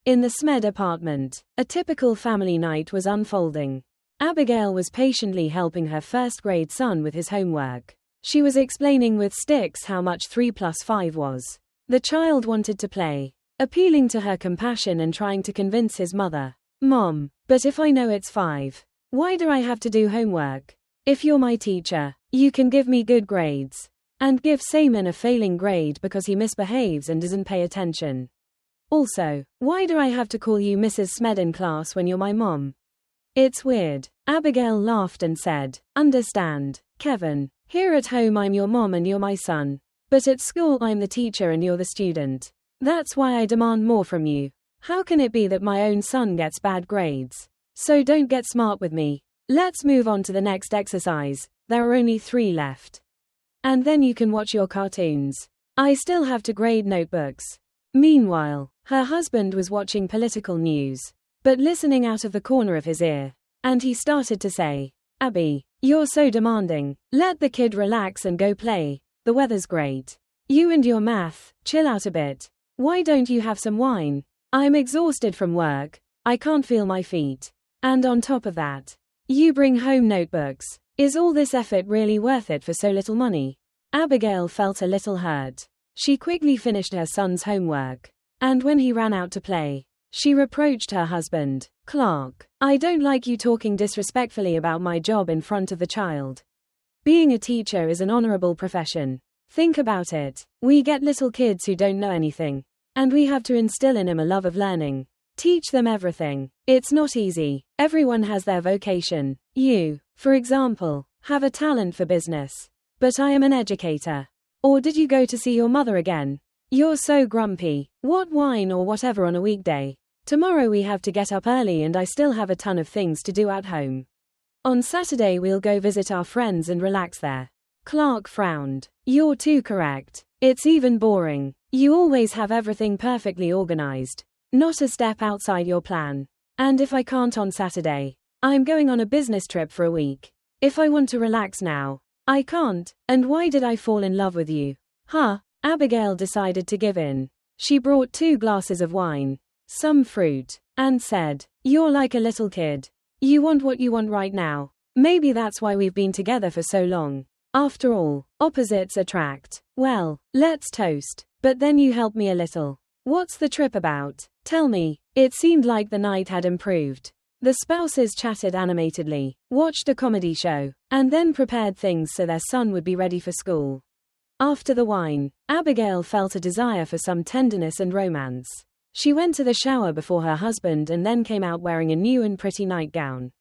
In the SMED apartment, a typical family night was unfolding. Abigail was patiently helping her first-grade son with his homework. She was explaining with sticks how much 3 plus 5 was. The child wanted to play, appealing to her compassion and trying to convince his mother. Mom, but if I know it's 5, why do I have to do homework? If you're my teacher, you can give me good grades. And give Simon a failing grade because he misbehaves and doesn't pay attention. Also, why do I have to call you Mrs. Smed in class when you're my mom? It's weird. Abigail laughed and said, understand, Kevin. Here at home I'm your mom and you're my son. But at school I'm the teacher and you're the student. That's why I demand more from you. How can it be that my own son gets bad grades? So don't get smart with me. Let's move on to the next exercise. There are only 3 left. And then you can watch your cartoons. I still have to grade notebooks. Meanwhile, her husband was watching political news, but listening out of the corner of his ear. And he started to say, Abby, you're so demanding. Let the kid relax and go play. The weather's great. You and your math, chill out a bit. Why don't you have some wine? I'm exhausted from work. I can't feel my feet. And on top of that, you bring home notebooks. Is all this effort really worth it for so little money? Abigail felt a little hurt. She quickly finished her son's homework. And when he ran out to play, she reproached her husband. Clark, I don't like you talking disrespectfully about my job in front of the child. Being a teacher is an honorable profession. Think about it. We get little kids who don't know anything. And we have to instill in them a love of learning. Teach them everything. It's not easy. Everyone has their vocation. You, for example, have a talent for business. But I am an educator. Or did you go to see your mother again? You're so grumpy. What wine or whatever on a weekday? Tomorrow we have to get up early and I still have a ton of things to do at home. On Saturday we'll go visit our friends and relax there. Clark frowned. You're too correct. It's even boring. You always have everything perfectly organized. Not a step outside your plan. And if I can't on Saturday, I'm going on a business trip for a week. If I want to relax now, I can't. And why did I fall in love with you? Huh? Abigail decided to give in. She brought 2 glasses of wine, some fruit, and said, you're like a little kid. You want what you want right now. Maybe that's why we've been together for so long. After all, opposites attract. Well, let's toast. But then you help me a little. What's the trip about? Tell me. It seemed like the night had improved. The spouses chatted animatedly, watched a comedy show, and then prepared things so their son would be ready for school. After the wine, Abigail felt a desire for some tenderness and romance. She went to the shower before her husband and then came out wearing a new and pretty nightgown.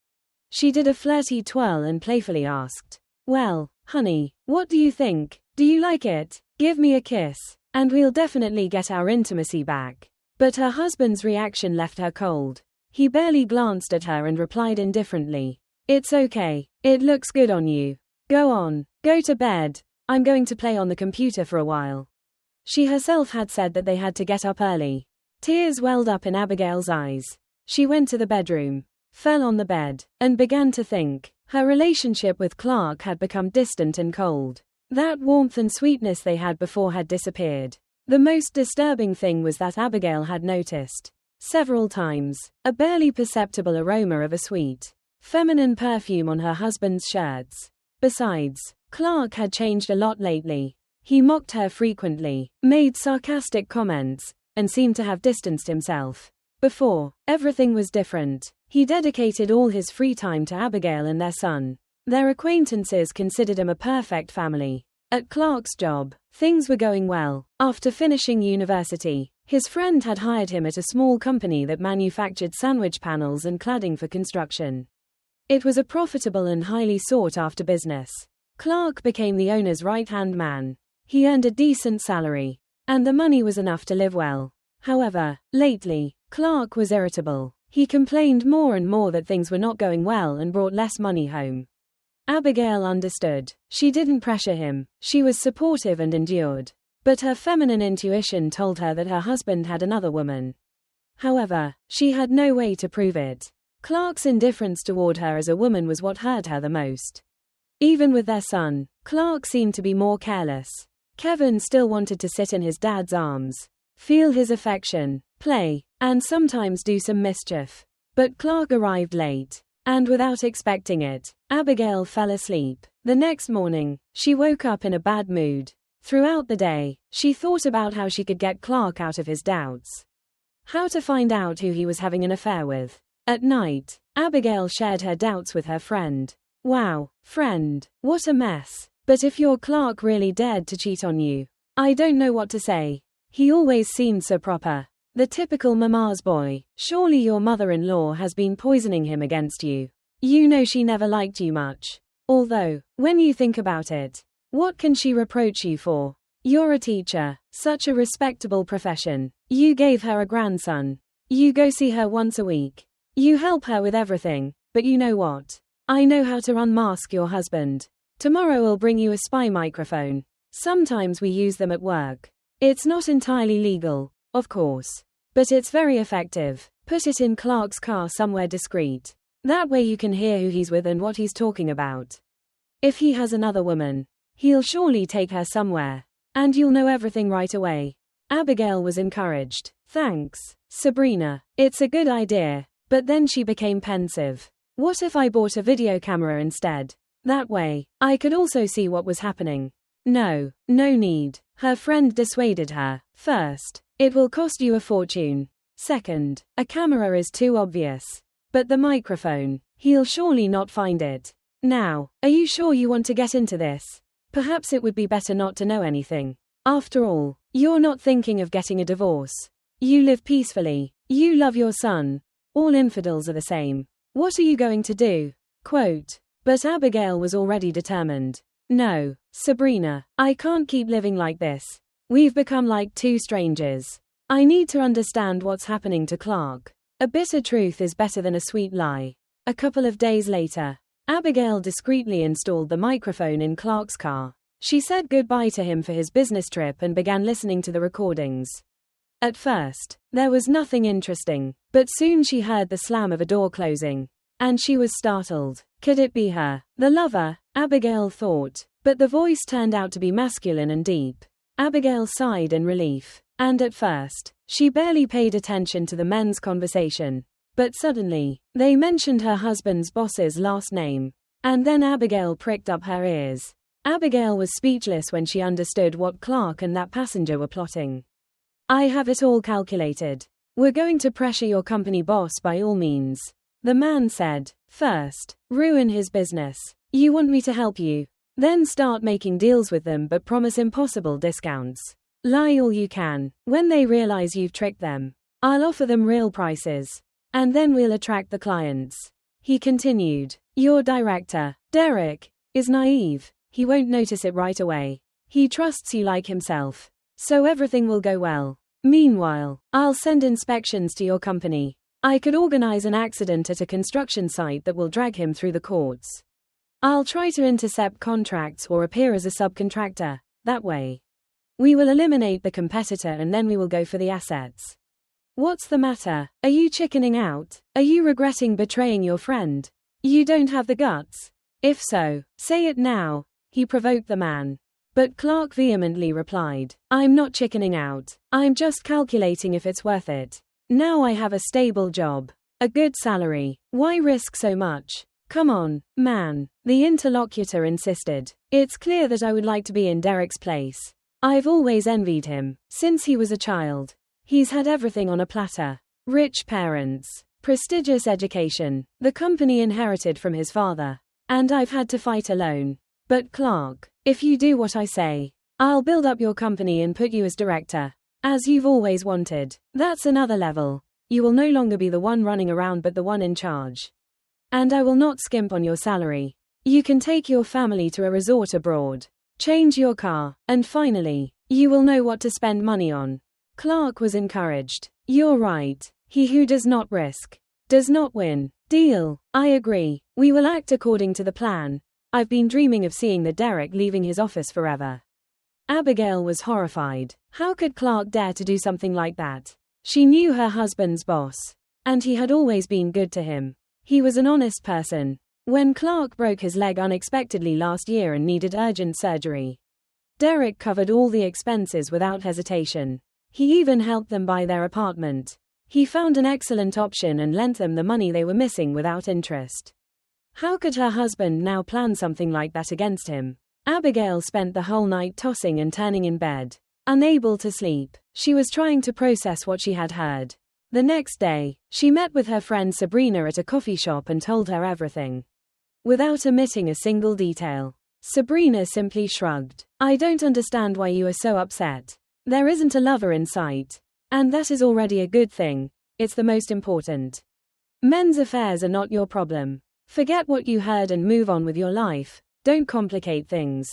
She did a flirty twirl and playfully asked, well, honey, what do you think? Do you like it? Give me a kiss, and we'll definitely get our intimacy back. But her husband's reaction left her cold. He barely glanced at her and replied indifferently, it's okay. It looks good on you. Go on. Go to bed. I'm going to play on the computer for a while. She herself had said that they had to get up early. Tears welled up in Abigail's eyes. She went to the bedroom, fell on the bed, and began to think. Her relationship with Clark had become distant and cold. That warmth and sweetness they had before had disappeared. The most disturbing thing was that Abigail had noticed, several times, a barely perceptible aroma of a sweet, feminine perfume on her husband's shirts. Besides, Clark had changed a lot lately. He mocked her frequently, made sarcastic comments, and seemed to have distanced himself. Before, everything was different. He dedicated all his free time to Abigail and their son. Their acquaintances considered him a perfect family. At Clark's job, things were going well. After finishing university, his friend had hired him at a small company that manufactured sandwich panels and cladding for construction. It was a profitable and highly sought-after business. Clark became the owner's right-hand man. He earned a decent salary, and the money was enough to live well. However, lately, Clark was irritable. He complained more and more that things were not going well and brought less money home. Abigail understood. She didn't pressure him. She was supportive and endured. But her feminine intuition told her that her husband had another woman. However, she had no way to prove it. Clark's indifference toward her as a woman was what hurt her the most. Even with their son, Clark seemed to be more careless. Kevin still wanted to sit in his dad's arms, feel his affection, play, and sometimes do some mischief. But Clark arrived late, and without expecting it, Abigail fell asleep. The next morning, she woke up in a bad mood. Throughout the day, she thought about how she could get Clark out of his doubts. How to find out who he was having an affair with. At night, Abigail shared her doubts with her friend. Wow, friend, what a mess. But if your Clark really dared to cheat on you, I don't know what to say. He always seemed so proper. The typical mama's boy. Surely your mother-in-law has been poisoning him against you. You know she never liked you much. Although, when you think about it, what can she reproach you for? You're a teacher, such a respectable profession. You gave her a grandson. You go see her once a week. You help her with everything. But you know what? I know how to unmask your husband. Tomorrow I'll bring you a spy microphone. Sometimes we use them at work. It's not entirely legal, of course. But it's very effective. Put it in Clark's car somewhere discreet. That way you can hear who he's with and what he's talking about. If he has another woman, he'll surely take her somewhere. And you'll know everything right away. Abigail was encouraged. Thanks, Sabrina. It's a good idea. But then she became pensive. What if I bought a video camera instead? That way, I could also see what was happening. No need. Her friend dissuaded her. First, it will cost you a fortune. Second, a camera is too obvious. But the microphone, he'll surely not find it. Now, are you sure you want to get into this? Perhaps it would be better not to know anything. After all, you're not thinking of getting a divorce. You live peacefully. You love your son. All infidels are the same. What are you going to do? Quote. But Abigail was already determined. No, Sabrina, I can't keep living like this. We've become like two strangers. I need to understand what's happening to Clark. A bitter truth is better than a sweet lie. A couple of days later, Abigail discreetly installed the microphone in Clark's car. She said goodbye to him for his business trip and began listening to the recordings. At first, there was nothing interesting, but soon she heard the slam of a door closing. And she was startled. Could it be her, the lover? Abigail thought. But the voice turned out to be masculine and deep. Abigail sighed in relief. And at first, she barely paid attention to the men's conversation. But suddenly, they mentioned her husband's boss's last name. And then Abigail pricked up her ears. Abigail was speechless when she understood what Clark and that passenger were plotting. I have it all calculated. We're going to pressure your company boss by all means. The man said. First, ruin his business. You want me to help you? Then start making deals with them but promise impossible discounts. Lie all you can. When they realize you've tricked them, I'll offer them real prices. And then we'll attract the clients. He continued. Your director, Derek, is naive. He won't notice it right away. He trusts you like himself. So everything will go well. Meanwhile, I'll send inspections to your company. I could organize an accident at a construction site that will drag him through the courts. I'll try to intercept contracts or appear as a subcontractor. That way, we will eliminate the competitor and then we will go for the assets. What's the matter? Are you chickening out? Are you regretting betraying your friend? You don't have the guts? If so, say it now. He provoked the man. But Clark vehemently replied, I'm not chickening out. I'm just calculating if it's worth it. Now I have a stable job. A good salary. Why risk so much? Come on, man. The interlocutor insisted. It's clear that I would like to be in Derek's place. I've always envied him, since he was a child. He's had everything on a platter. Rich parents. Prestigious education. The company inherited from his father. And I've had to fight alone. But Clark, if you do what I say, I'll build up your company and put you as director. As you've always wanted. That's another level. You will no longer be the one running around but the one in charge. And I will not skimp on your salary. You can take your family to a resort abroad. Change your car. And finally, you will know what to spend money on. Clark was encouraged. You're right. He who does not risk, does not win. Deal. I agree. We will act according to the plan. I've been dreaming of seeing the Derek leaving his office forever. Abigail was horrified. How could Clark dare to do something like that? She knew her husband's boss. And he had always been good to him. He was an honest person. When Clark broke his leg unexpectedly last year and needed urgent surgery, Derek covered all the expenses without hesitation. He even helped them buy their apartment. He found an excellent option and lent them the money they were missing without interest. How could her husband now plan something like that against him? Abigail spent the whole night tossing and turning in bed, unable to sleep. She was trying to process what she had heard. The next day, she met with her friend Sabrina at a coffee shop and told her everything, without omitting a single detail. Sabrina simply shrugged. I don't understand why you are so upset. There isn't a lover in sight. And that is already a good thing. It's the most important. Men's affairs are not your problem. Forget what you heard and move on with your life. Don't complicate things.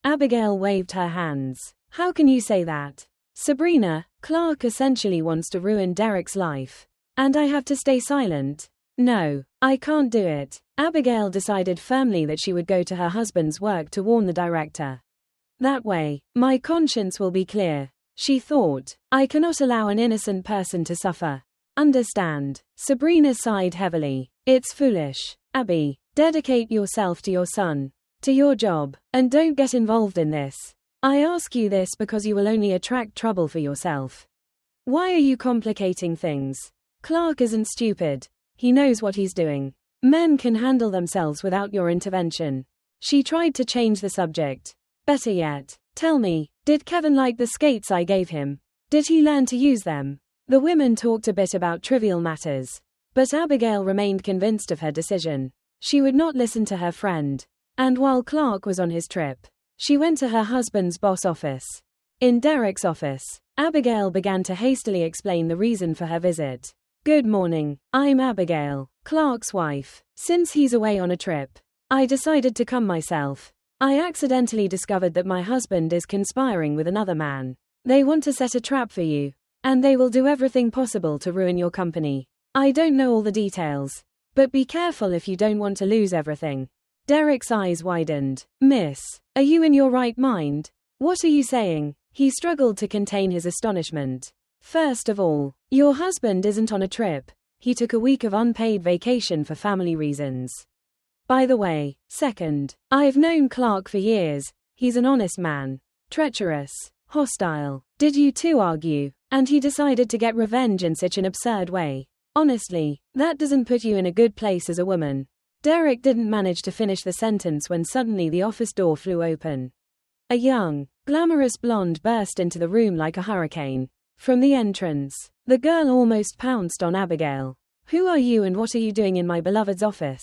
Abigail waved her hands. How can you say that? Sabrina, Clark essentially wants to ruin Derek's life. And I have to stay silent? No, I can't do it. Abigail decided firmly that she would go to her husband's work to warn the director. That way, my conscience will be clear, she thought. I cannot allow an innocent person to suffer. Understand? Sabrina sighed heavily. It's foolish. Abby, dedicate yourself to your son, to your job, and don't get involved in this. I ask you this because you will only attract trouble for yourself. Why are you complicating things? Clark isn't stupid. He knows what he's doing. Men can handle themselves without your intervention. She tried to change the subject. Better yet, tell me, did Kevin like the skates I gave him? Did he learn to use them? The women talked a bit about trivial matters, but Abigail remained convinced of her decision. She would not listen to her friend. And while Clark was on his trip, she went to her husband's boss office. In Derek's office, Abigail began to hastily explain the reason for her visit. Good morning, I'm Abigail, Clark's wife. Since he's away on a trip, I decided to come myself. I accidentally discovered that my husband is conspiring with another man. They want to set a trap for you, and they will do everything possible to ruin your company. I don't know all the details, but be careful if you don't want to lose everything. Derek's eyes widened. Miss, are you in your right mind? What are you saying? He struggled to contain his astonishment. First of all, your husband isn't on a trip. He took a week of unpaid vacation for family reasons. By the way, second, I've known Clark for years. He's an honest man. Treacherous. Hostile. Did you two argue? And he decided to get revenge in such an absurd way. Honestly, that doesn't put you in a good place as a woman. Derek didn't manage to finish the sentence when suddenly the office door flew open. A young, glamorous blonde burst into the room like a hurricane. From the entrance, the girl almost pounced on Abigail. Who are you and what are you doing in my beloved's office?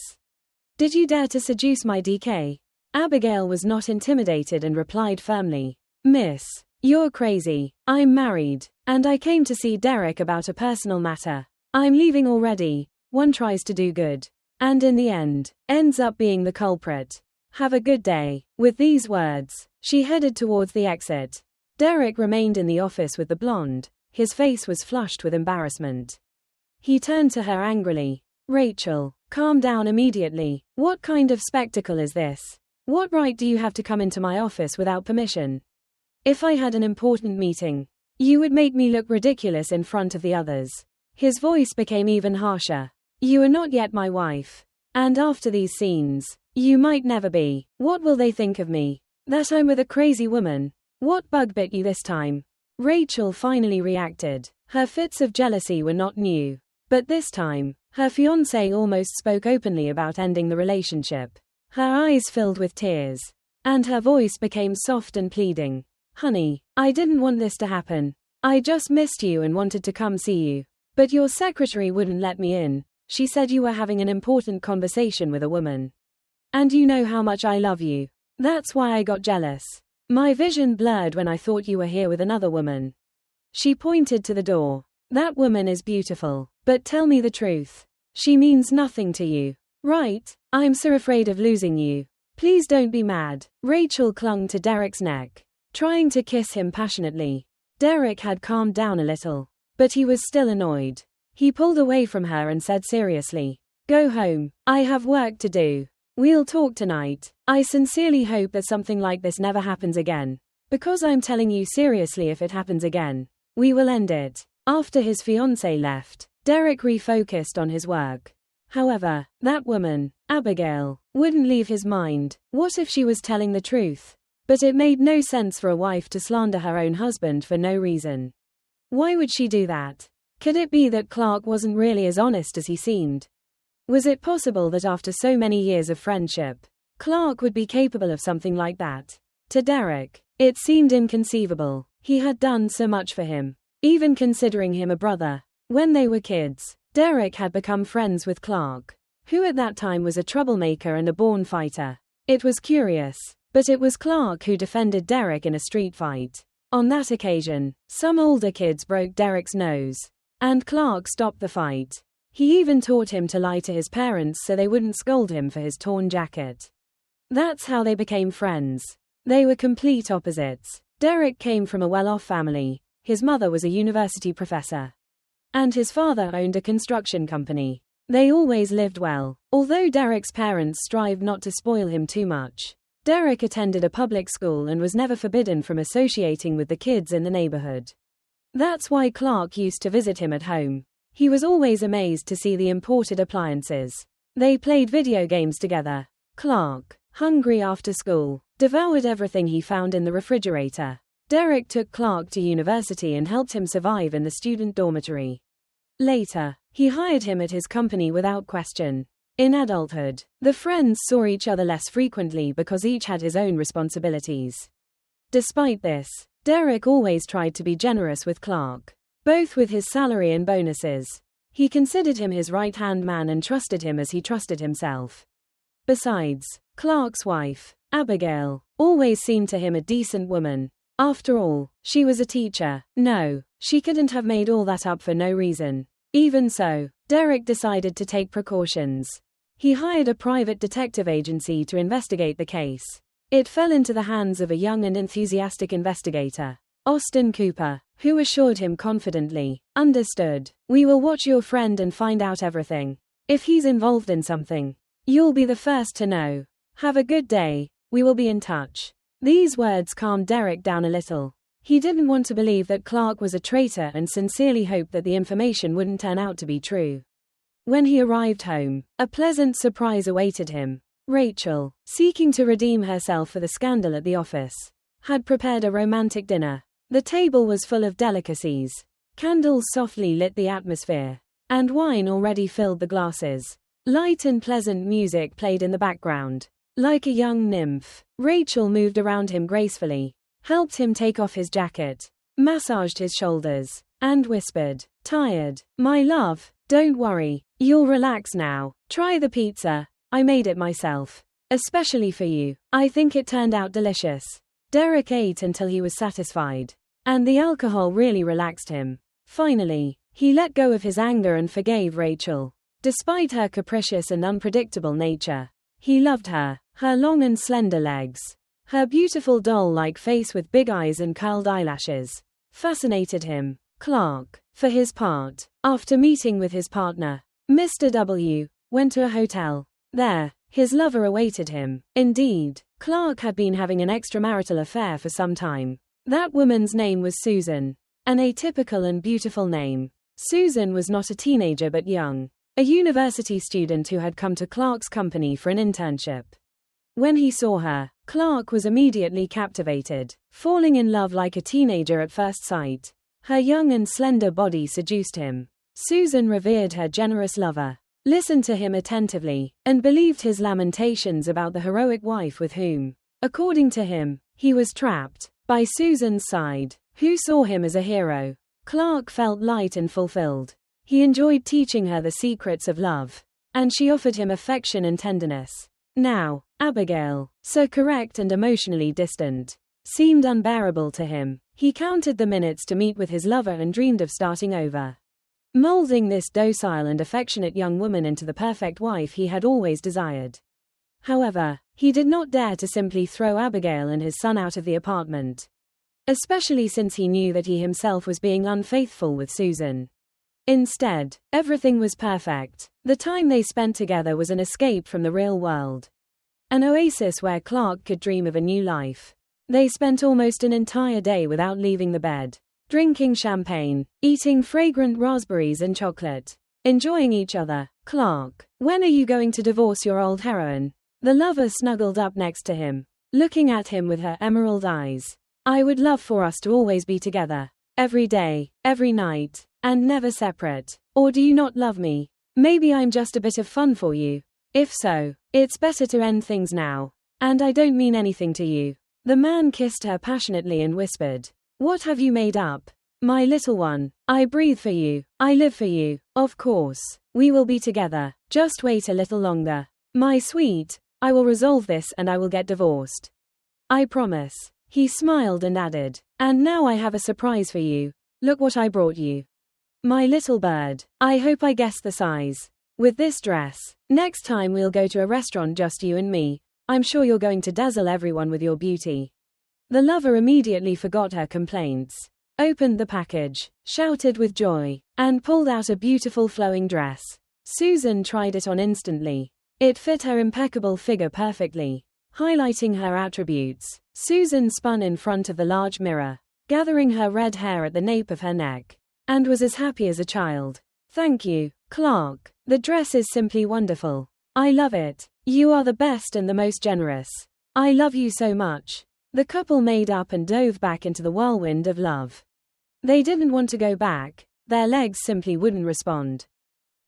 Did you dare to seduce my DK? Abigail was not intimidated and replied firmly. Miss, you're crazy. I'm married, and I came to see Derek about a personal matter. I'm leaving already. One tries to do good, and in the end, ends up being the culprit. Have a good day. With these words, she headed towards the exit. Derek remained in the office with the blonde. His face was flushed with embarrassment. He turned to her angrily. Rachel, calm down immediately. What kind of spectacle is this? What right do you have to come into my office without permission? If I had an important meeting, you would make me look ridiculous in front of the others. His voice became even harsher. You are not yet my wife. And after these scenes, you might never be. What will they think of me? That I'm with a crazy woman? What bug bit you this time? Rachel finally reacted. Her fits of jealousy were not new. But this time, her fiancé almost spoke openly about ending the relationship. Her eyes filled with tears, and her voice became soft and pleading. Honey, I didn't want this to happen. I just missed you and wanted to come see you. But your secretary wouldn't let me in. She said you were having an important conversation with a woman. And you know how much I love you. That's why I got jealous. My vision blurred when I thought you were here with another woman. She pointed to the door. That woman is beautiful. But tell me the truth. She means nothing to you, right? I'm so afraid of losing you. Please don't be mad. Rachel clung to Derek's neck, trying to kiss him passionately. Derek had calmed down a little, but he was still annoyed. He pulled away from her and said seriously, Go home. I have work to do. We'll talk tonight. I sincerely hope that something like this never happens again. Because I'm telling you seriously, if it happens again, we will end it. After his fiancée left, Derek refocused on his work. However, that woman, Abigail, wouldn't leave his mind. What if she was telling the truth? But it made no sense for a wife to slander her own husband for no reason. Why would she do that? Could it be that Clark wasn't really as honest as he seemed? Was it possible that after so many years of friendship, Clark would be capable of something like that? To Derek, it seemed inconceivable. He had done so much for him, even considering him a brother. When they were kids, Derek had become friends with Clark, who at that time was a troublemaker and a born fighter. It was curious, but it was Clark who defended Derek in a street fight. On that occasion, some older kids broke Derek's nose, and Clark stopped the fight. He even taught him to lie to his parents so they wouldn't scold him for his torn jacket. That's how they became friends. They were complete opposites. Derek came from a well-off family. His mother was a university professor, and his father owned a construction company. They always lived well, although Derek's parents strived not to spoil him too much. Derek attended a public school and was never forbidden from associating with the kids in the neighborhood. That's why Clark used to visit him at home. He was always amazed to see the imported appliances. They played video games together. Clark, hungry after school, devoured everything he found in the refrigerator. Derek took Clark to university and helped him survive in the student dormitory. Later, he hired him at his company without question. In adulthood, the friends saw each other less frequently because each had his own responsibilities. Despite this, Derek always tried to be generous with Clark, both with his salary and bonuses. He considered him his right-hand man and trusted him as he trusted himself. Besides, Clark's wife, Abigail, always seemed to him a decent woman. After all, she was a teacher. No, she couldn't have made all that up for no reason. Even so, Derek decided to take precautions. He hired a private detective agency to investigate the case. It fell into the hands of a young and enthusiastic investigator, Austin Cooper, who assured him confidently, "Understood. We will watch your friend and find out everything. If he's involved in something, you'll be the first to know. Have a good day. We will be in touch." These words calmed Derek down a little. He didn't want to believe that Clark was a traitor and sincerely hoped that the information wouldn't turn out to be true. When he arrived home, a pleasant surprise awaited him. Rachel, seeking to redeem herself for the scandal at the office, had prepared a romantic dinner. The table was full of delicacies. Candles softly lit the atmosphere, and wine already filled the glasses. Light and pleasant music played in the background. Like a young nymph, Rachel moved around him gracefully, helped him take off his jacket, massaged his shoulders, and whispered, "Tired, my love? Don't worry, you'll relax now. Try the pizza. I made it myself. Especially for you. I think it turned out delicious." Derek ate until he was satisfied, and the alcohol really relaxed him. Finally, he let go of his anger and forgave Rachel. Despite her capricious and unpredictable nature, he loved her, her long and slender legs, her beautiful doll-like face with big eyes and curled eyelashes, fascinated him. Clark, for his part, after meeting with his partner, Mr. W, went to a hotel. There, his lover awaited him. Indeed, Clark had been having an extramarital affair for some time. That woman's name was Susan. An atypical and beautiful name. Susan was not a teenager but young, a university student who had come to Clark's company for an internship. When he saw her, Clark was immediately captivated, falling in love like a teenager at first sight. Her young and slender body seduced him. Susan revered her generous lover, listened to him attentively, and believed his lamentations about the heroic wife with whom, according to him, he was trapped. By Susan's side, who saw him as a hero, Clark felt light and fulfilled. He enjoyed teaching her the secrets of love, and she offered him affection and tenderness. Now, Abigail, so correct and emotionally distant, seemed unbearable to him. He counted the minutes to meet with his lover and dreamed of starting over, molding this docile and affectionate young woman into the perfect wife he had always desired. However, he did not dare to simply throw Abigail and his son out of the apartment, especially since he knew that he himself was being unfaithful with Susan. Instead, everything was perfect. The time they spent together was an escape from the real world, an oasis where Clark could dream of a new life. They spent almost an entire day without leaving the bed, drinking champagne, eating fragrant raspberries and chocolate, enjoying each other. "Clark, when are you going to divorce your old heroine?" The lover snuggled up next to him, looking at him with her emerald eyes. "I would love for us to always be together. every day, every night, and never separate? Or do you not love me? Maybe I'm just a bit of fun for you. If so, it's better to end things now. And I don't mean anything to you." The man kissed her passionately and whispered, "What have you made up? My little one, I breathe for you, I live for you, of course. We will be together, just wait a little longer. My sweet, I will resolve this and I will get divorced. I promise." He smiled and added, "And now I have a surprise for you. Look what I brought you. My little bird, I hope I guessed the size. With this dress, next time we'll go to a restaurant just you and me. I'm sure you're going to dazzle everyone with your beauty." The lover immediately forgot her complaints, opened the package, shouted with joy, and pulled out a beautiful flowing dress. Susan tried it on instantly. It fit her impeccable figure perfectly, highlighting her attributes. Susan spun in front of the large mirror, gathering her red hair at the nape of her neck, and was as happy as a child. "Thank you, Clark. The dress is simply wonderful. I love it. You are the best and the most generous. I love you so much." The couple made up and dove back into the whirlwind of love. They didn't want to go back, their legs simply wouldn't respond.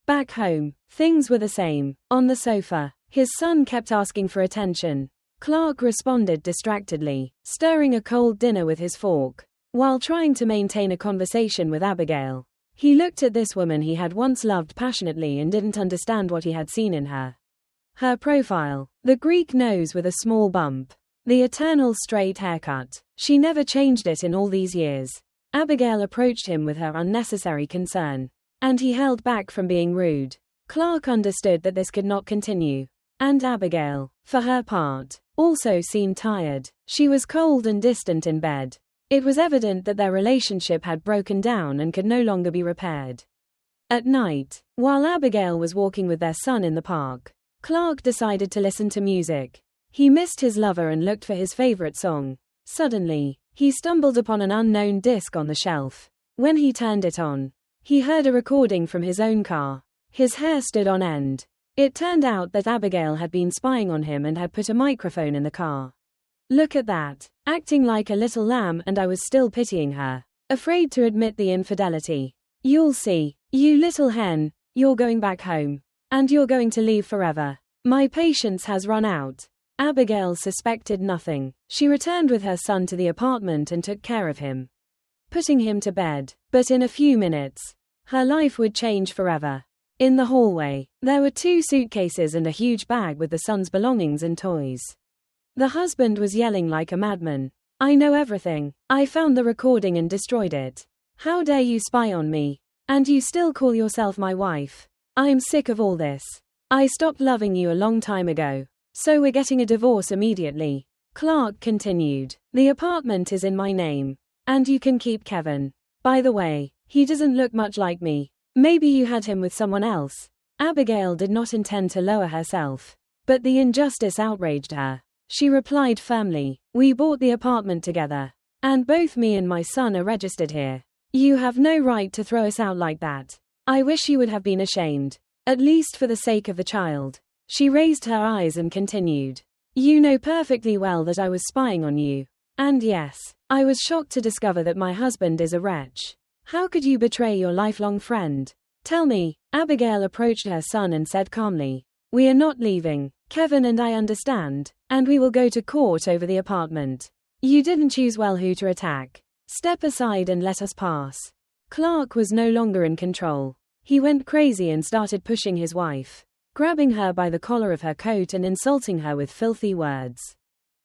Back home, things were the same. On the sofa, his son kept asking for attention. Clark responded distractedly, stirring a cold dinner with his fork, while trying to maintain a conversation with Abigail. He looked at this woman he had once loved passionately and didn't understand what he had seen in her. Her profile, the Greek nose with a small bump, the eternal straight haircut. She never changed it in all these years. Abigail approached him with her unnecessary concern, and he held back from being rude. Clark understood that this could not continue. And Abigail, for her part, also seemed tired. She was cold and distant in bed. It was evident that their relationship had broken down and could no longer be repaired. At night, while Abigail was walking with their son in the park, Clark decided to listen to music. He missed his lover and looked for his favorite song. Suddenly, he stumbled upon an unknown disc on the shelf. When he turned it on, he heard a recording from his own car. His hair stood on end. It turned out that Abigail had been spying on him and had put a microphone in the car. "Look at that, acting like a little lamb," and I was still pitying her, afraid to admit the infidelity. "You'll see, you little hen, you're going back home. And you're going to leave forever. My patience has run out." Abigail suspected nothing. She returned with her son to the apartment and took care of him, putting him to bed. But in a few minutes, her life would change forever. In the hallway, there were 2 suitcases and a huge bag with the son's belongings and toys. The husband was yelling like a madman. "I know everything. I found the recording and destroyed it. How dare you spy on me? And you still call yourself my wife? I'm sick of all this. I stopped loving you a long time ago. So we're getting a divorce immediately." Clark continued. "The apartment is in my name. And you can keep Kevin. By the way, he doesn't look much like me. Maybe you had him with someone else." Abigail did not intend to lower herself, but the injustice outraged her. She replied firmly, "We bought the apartment together. And both me and my son are registered here. You have no right to throw us out like that. I wish you would have been ashamed. At least for the sake of the child." She raised her eyes and continued, "You know perfectly well that I was spying on you. And yes, I was shocked to discover that my husband is a wretch. How could you betray your lifelong friend? Tell me." Abigail approached her son and said calmly, "We are not leaving. Kevin and I understand, and we will go to court over the apartment. You didn't choose well who to attack. Step aside and let us pass." Clark was no longer in control. He went crazy and started pushing his wife, grabbing her by the collar of her coat and insulting her with filthy words.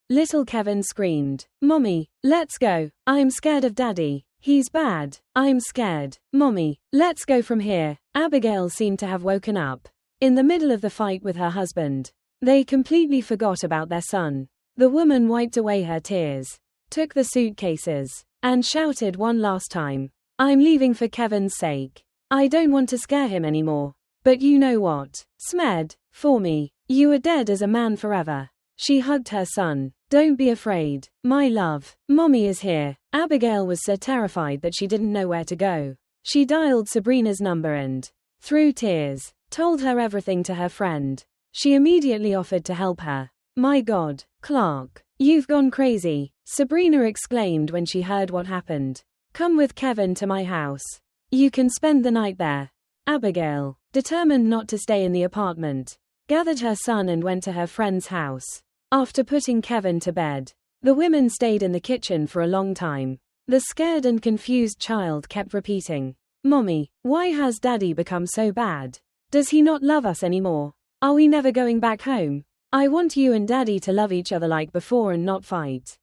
Little Kevin screamed, "Mommy, let's go. I'm scared of Daddy. He's bad. I'm scared. Mommy, let's go from here." Abigail seemed to have woken up. In the middle of the fight with her husband, they completely forgot about their son. The woman wiped away her tears, took the suitcases, and shouted one last time, "I'm leaving for Kevin's sake. I don't want to scare him anymore. But you know what? Smed, for me, you are dead as a man forever." She hugged her son. "Don't be afraid, my love. Mommy is here." Abigail was so terrified that she didn't know where to go. She dialed Sabrina's number and, through tears, told her everything to her friend. She immediately offered to help her. "My God, Clark, you've gone crazy," Sabrina exclaimed when she heard what happened. Come with Kevin to my house. You can spend the night there. Abigail, determined not to stay in the apartment, gathered her son and went to her friend's house. After putting Kevin to bed, the women stayed in the kitchen for a long time. The scared and confused child kept repeating, "Mommy, why has Daddy become so bad? Does he not love us anymore? Are we never going back home? I want you and Daddy to love each other like before and not fight.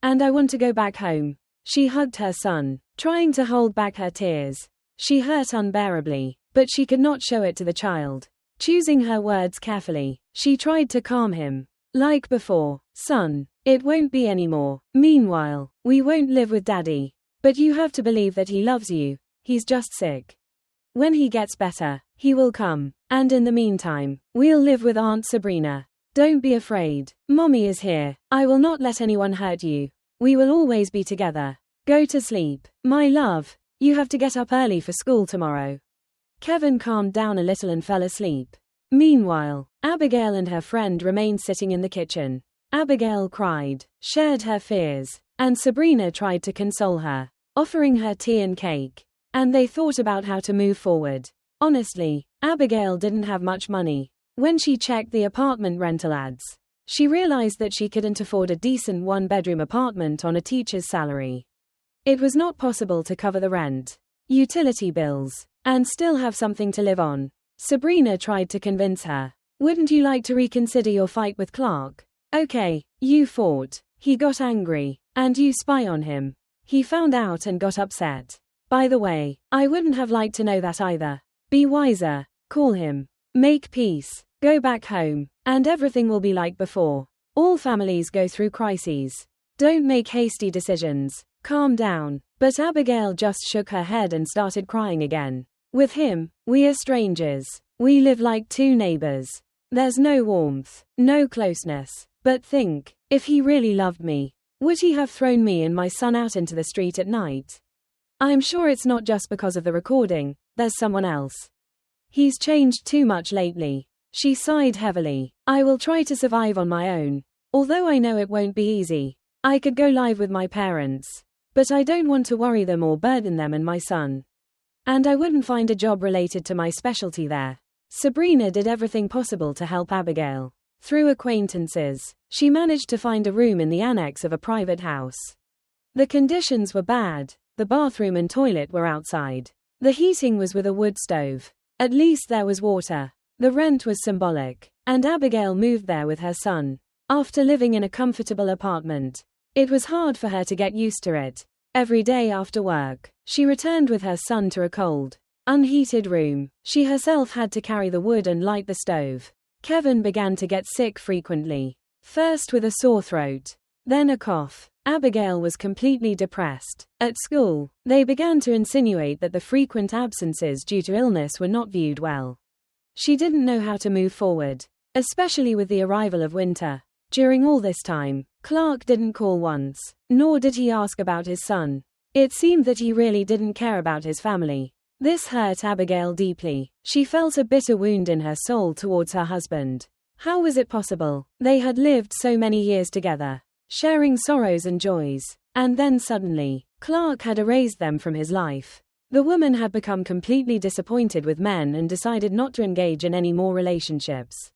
And I want to go back home." She hugged her son, trying to hold back her tears. She hurt unbearably, but she could not show it to the child. Choosing her words carefully, she tried to calm him. "Like before, son, it won't be anymore. Meanwhile, we won't live with Daddy. But you have to believe that he loves you. He's just sick. When he gets better, he will come. And in the meantime, we'll live with Aunt Sabrina. Don't be afraid. Mommy is here. I will not let anyone hurt you. We will always be together. Go to sleep. My love, you have to get up early for school tomorrow." Kevin calmed down a little and fell asleep. Meanwhile, Abigail and her friend remained sitting in the kitchen. Abigail cried, shared her fears, and Sabrina tried to console her, offering her tea and cake. And they thought about how to move forward. Honestly, Abigail didn't have much money. When she checked the apartment rental ads, she realized that she couldn't afford a decent one-bedroom apartment on a teacher's salary. It was not possible to cover the rent, utility bills, and still have something to live on. Sabrina tried to convince her. "Wouldn't you like to reconsider your fight with Clark? Okay, you fought. He got angry, and you spy on him. He found out and got upset. By the way, I wouldn't have liked to know that either. Be wiser, call him, make peace, go back home, and everything will be like before. All families go through crises. Don't make hasty decisions. Calm down." But Abigail just shook her head and started crying again. "With him, we are strangers. We live like two neighbors. There's no warmth, no closeness. But think, if he really loved me, would he have thrown me and my son out into the street at night? I'm sure it's not just because of the recording, there's someone else. He's changed too much lately." She sighed heavily. "I will try to survive on my own. Although I know it won't be easy. I could go live with my parents. But I don't want to worry them or burden them and my son. And I wouldn't find a job related to my specialty there." Sabrina did everything possible to help Abigail. Through acquaintances, she managed to find a room in the annex of a private house. The conditions were bad. The bathroom and toilet were outside. The heating was with a wood stove. At least there was water. The rent was symbolic, and Abigail moved there with her son. After living in a comfortable apartment, it was hard for her to get used to it. Every day after work, she returned with her son to a cold, unheated room. She herself had to carry the wood and light the stove. Kevin began to get sick frequently. First with a sore throat, then a cough. Abigail was completely depressed. At school, they began to insinuate that the frequent absences due to illness were not viewed well. She didn't know how to move forward, especially with the arrival of winter. During all this time, Clark didn't call once, nor did he ask about his son. It seemed that he really didn't care about his family. This hurt Abigail deeply. She felt a bitter wound in her soul towards her husband. How was it possible? They had lived so many years together, sharing sorrows and joys, and then suddenly, Clark had erased them from his life. The woman had become completely disappointed with men and decided not to engage in any more relationships.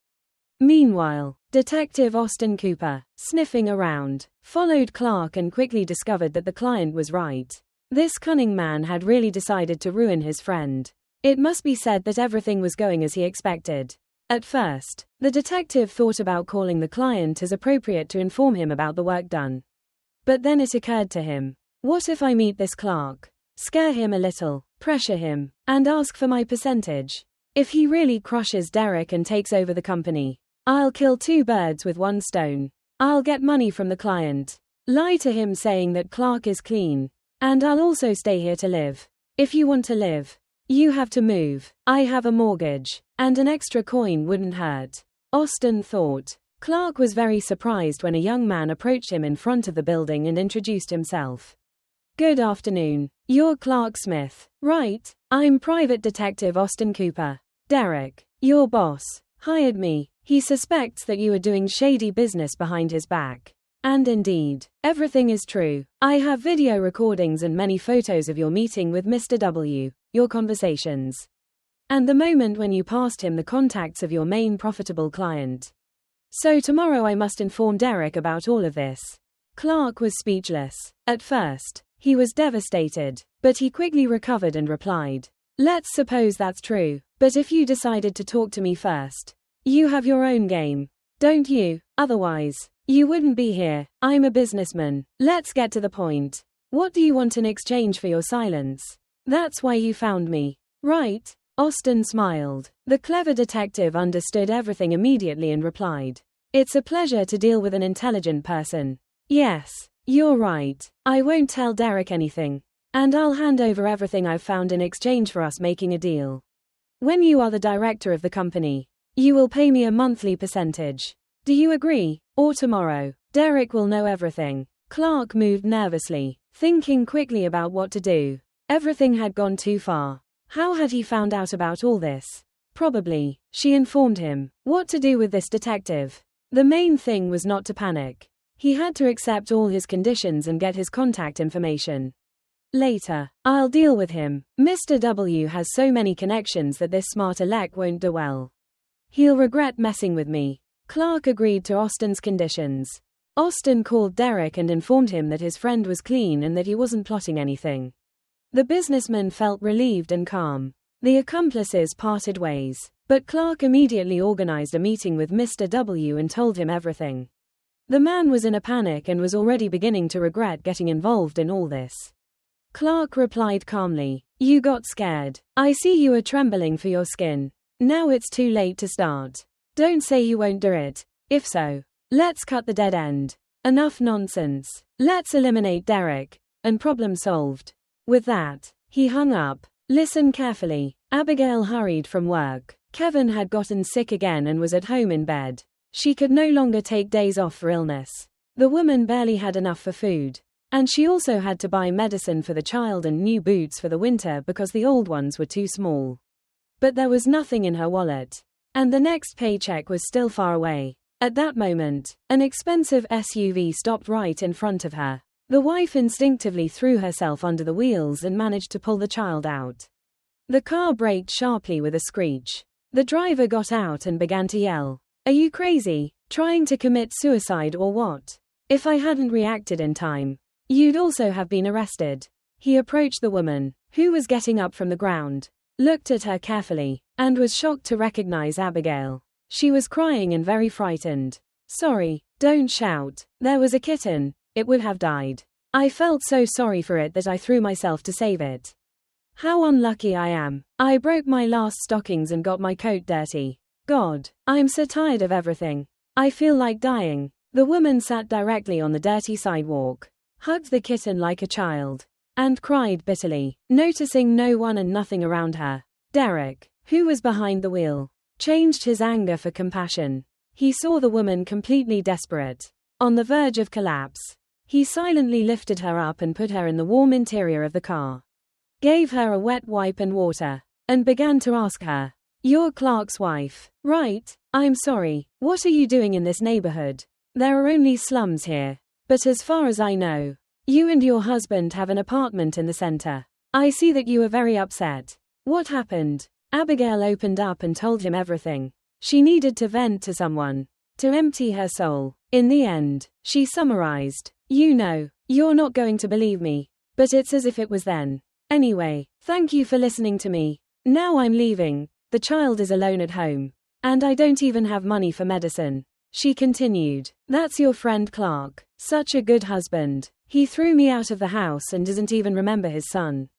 Meanwhile, Detective Austin Cooper, sniffing around, followed Clark and quickly discovered that the client was right. This cunning man had really decided to ruin his friend. It must be said that everything was going as he expected. At first, the detective thought about calling the client as appropriate to inform him about the work done. But then it occurred to him, what if I meet this Clark, scare him a little, pressure him, and ask for my percentage? If he really crushes Derek and takes over the company, I'll kill two birds with one stone. I'll get money from the client, lie to him saying that Clark is clean, and I'll also stay here to live. If you want to live, you have to move. I have a mortgage, and an extra coin wouldn't hurt. Austin thought. Clark was very surprised when a young man approached him in front of the building and introduced himself. Good afternoon. You're Clark Smith, right? I'm Private Detective Austin Cooper. Derek, your boss, hired me. He suspects that you are doing shady business behind his back. And indeed, everything is true. I have video recordings and many photos of your meeting with Mr. W, your conversations, and the moment when you passed him the contacts of your main profitable client. So tomorrow I must inform Derek about all of this. Clark was speechless. At first, he was devastated, but he quickly recovered and replied, "Let's suppose that's true, but if you decided to talk to me first, you have your own game, don't you? Otherwise, you wouldn't be here. I'm a businessman. Let's get to the point. What do you want in exchange for your silence? That's why you found me, right?" Austin smiled. The clever detective understood everything immediately and replied, "It's a pleasure to deal with an intelligent person. Yes, you're right. I won't tell Derek anything. And I'll hand over everything I've found in exchange for us making a deal. When you are the director of the company, you will pay me a monthly percentage. Do you agree? Or tomorrow, Derek will know everything." Clark moved nervously, thinking quickly about what to do. Everything had gone too far. How had he found out about all this? Probably, she informed him. What to do with this detective? The main thing was not to panic. He had to accept all his conditions and get his contact information. Later, I'll deal with him. Mr. W has so many connections that this smart aleck won't do well. He'll regret messing with me. Clark agreed to Austin's conditions. Austin called Derek and informed him that his friend was clean and that he wasn't plotting anything. The businessman felt relieved and calm. The accomplices parted ways, but Clark immediately organized a meeting with Mr. W and told him everything. The man was in a panic and was already beginning to regret getting involved in all this. Clark replied calmly, "You got scared. I see you are trembling for your skin. Now it's too late to start. Don't say you won't do it. If so, let's cut the dead end. Enough nonsense. Let's eliminate Derek, and problem solved." With that, he hung up. Listen carefully. Abigail hurried from work. Kevin had gotten sick again and was at home in bed. She could no longer take days off for illness. The woman barely had enough for food. And she also had to buy medicine for the child and new boots for the winter because the old ones were too small. But there was nothing in her wallet. And the next paycheck was still far away. At that moment, an expensive SUV stopped right in front of her. The wife instinctively threw herself under the wheels and managed to pull the child out. The car braked sharply with a screech. The driver got out and began to yell, "Are you crazy? Trying to commit suicide or what? If I hadn't reacted in time, you'd also have been arrested." He approached the woman, who was getting up from the ground, looked at her carefully, and was shocked to recognize Abigail. She was crying and very frightened. "Sorry, don't shout. There was a kitten. It would have died. I felt so sorry for it that I threw myself to save it. How unlucky I am. I broke my last stockings and got my coat dirty. God, I'm so tired of everything. I feel like dying." The woman sat directly on the dirty sidewalk, hugged the kitten like a child, and cried bitterly, noticing no one and nothing around her. Derek, who was behind the wheel, changed his anger for compassion. He saw the woman completely desperate, on the verge of collapse. He silently lifted her up and put her in the warm interior of the car, gave her a wet wipe and water, and began to ask her, "You're Clark's wife, right? I'm sorry, what are you doing in this neighborhood? There are only slums here. But as far as I know, you and your husband have an apartment in the center. I see that you are very upset. What happened?" Abigail opened up and told him everything. She needed to vent to someone, to empty her soul. In the end, she summarized, "You know, you're not going to believe me, but it's as if it was then. Anyway, thank you for listening to me. Now I'm leaving. The child is alone at home. And I don't even have money for medicine." She continued, "That's your friend Clark. Such a good husband. He threw me out of the house and doesn't even remember his son.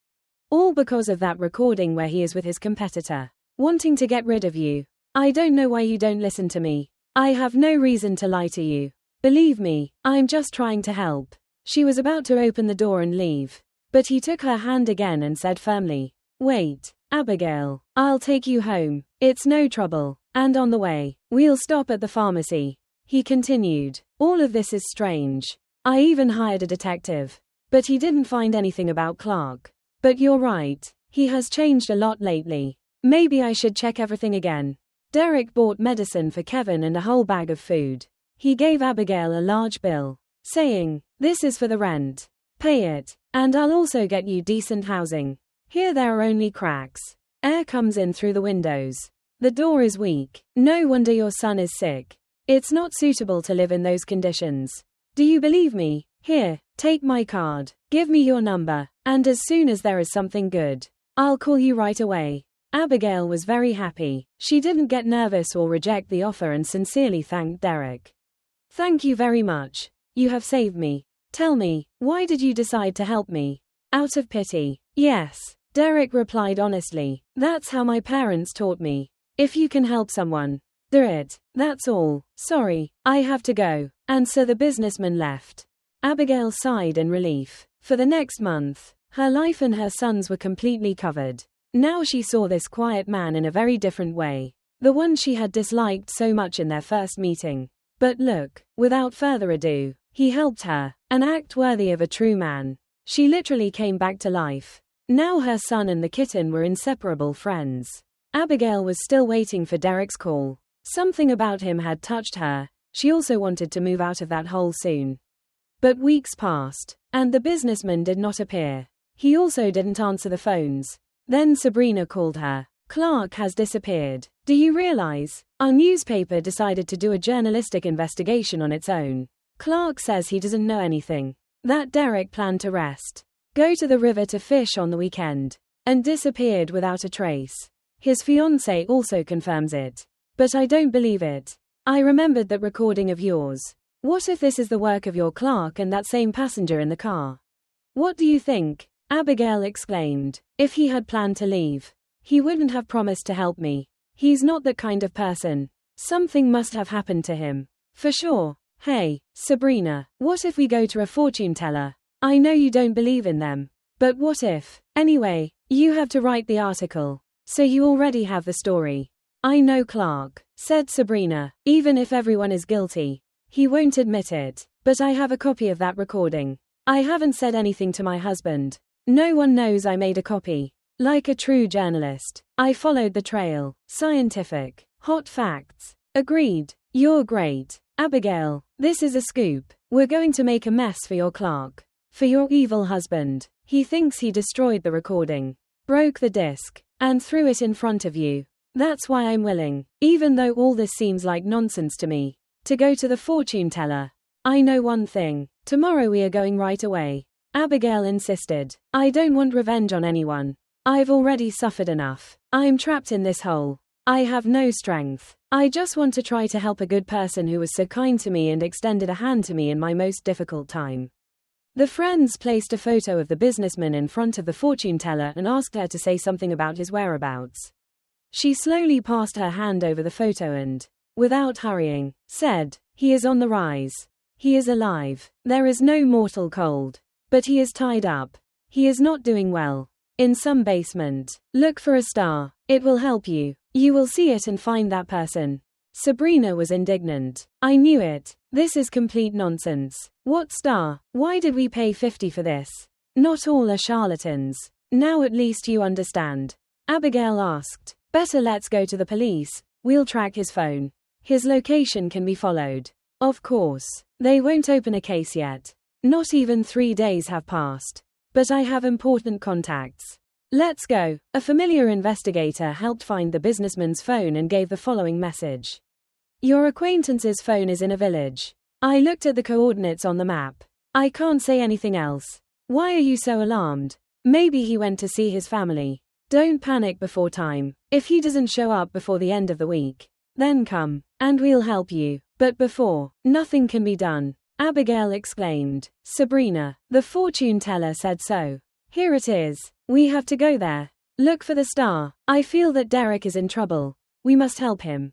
All because of that recording where he is with his competitor, wanting to get rid of you. I don't know why you don't listen to me. I have no reason to lie to you. Believe me, I'm just trying to help." She was about to open the door and leave, but he took her hand again and said firmly, "Wait, Abigail, I'll take you home. It's no trouble. And on the way, we'll stop at the pharmacy." He continued, "All of this is strange. I even hired a detective, but he didn't find anything about Clark. But you're right, he has changed a lot lately. Maybe I should check everything again." Derek bought medicine for Kevin and a whole bag of food. He gave Abigail a large bill. saying, "This is for the rent. Pay it. And I'll also get you decent housing. Here there are only cracks. Air comes in through the windows. The door is weak. No wonder your son is sick. It's not suitable to live in those conditions. Do you believe me? Here, take my card. Give me your number. And as soon as there is something good, I'll call you right away." Abigail was very happy. She didn't get nervous or reject the offer and sincerely thanked Derek. "Thank you very much. You have saved me. Tell me, why did you decide to help me?" "Out of pity." "Yes," Derek replied honestly. "That's how my parents taught me. If you can help someone, do it. That's all. Sorry, I have to go." And so the businessman left. Abigail sighed in relief. For the next month, her life and her son's were completely covered. Now she saw this quiet man in a very different way. The one she had disliked so much in their first meeting. But look, without further ado, he helped her, an act worthy of a true man. She literally came back to life. Now her son and the kitten were inseparable friends. Abigail was still waiting for Derek's call. Something about him had touched her. She also wanted to move out of that hole soon. But weeks passed, and the businessman did not appear. He also didn't answer the phones. Then Sabrina called her. "Clark has disappeared. Do you realize? Our newspaper decided to do a journalistic investigation on its own. Clark says he doesn't know anything. That Derek planned to rest, go to the river to fish on the weekend, and disappeared without a trace. His fiancée also confirms it. But I don't believe it. I remembered that recording of yours. What if this is the work of your Clark and that same passenger in the car? What do you think?" Abigail exclaimed. "If he had planned to leave, he wouldn't have promised to help me. He's not that kind of person. Something must have happened to him. For sure. Hey, Sabrina, what if we go to a fortune teller? I know you don't believe in them. But what if? Anyway, you have to write the article. So you already have the story." "I know Clark," said Sabrina. "Even if everyone is guilty, he won't admit it. But I have a copy of that recording. I haven't said anything to my husband. No one knows I made a copy. Like a true journalist, I followed the trail. Scientific. Hot facts. Agreed. You're great. Abigail, this is a scoop. We're going to make a mess for your Clark. For your evil husband. He thinks he destroyed the recording, broke the disc, and threw it in front of you. That's why I'm willing, even though all this seems like nonsense to me, to go to the fortune teller. I know one thing. Tomorrow we are going right away." Abigail insisted. "I don't want revenge on anyone. I've already suffered enough. I'm trapped in this hole. I have no strength. I just want to try to help a good person who was so kind to me and extended a hand to me in my most difficult time." The friends placed a photo of the businessman in front of the fortune teller and asked her to say something about his whereabouts. She slowly passed her hand over the photo and, without hurrying, said, "He is on the rise. He is alive. There is no mortal cold. But he is tied up. He is not doing well. In some basement. Look for a star. It will help you. You will see it and find that person." Sabrina was indignant. "I knew it. This is complete nonsense. What star? Why did we pay 50 for this? Not all are charlatans. Now at least you understand." Abigail asked. "Better let's go to the police. We'll track his phone. His location can be followed." Of course. They won't open a case yet. Not even 3 days have passed. But I have important contacts. Let's go. A familiar investigator helped find the businessman's phone and gave the following message. "Your acquaintance's phone is in a village. I looked at the coordinates on the map. I can't say anything else. Why are you so alarmed? Maybe he went to see his family. Don't panic before time. If he doesn't show up before the end of the week, then come, and we'll help you. But before, nothing can be done." Abigail exclaimed. "Sabrina, the fortune teller said so. Here it is. We have to go there. Look for the star. I feel that Derek is in trouble. We must help him.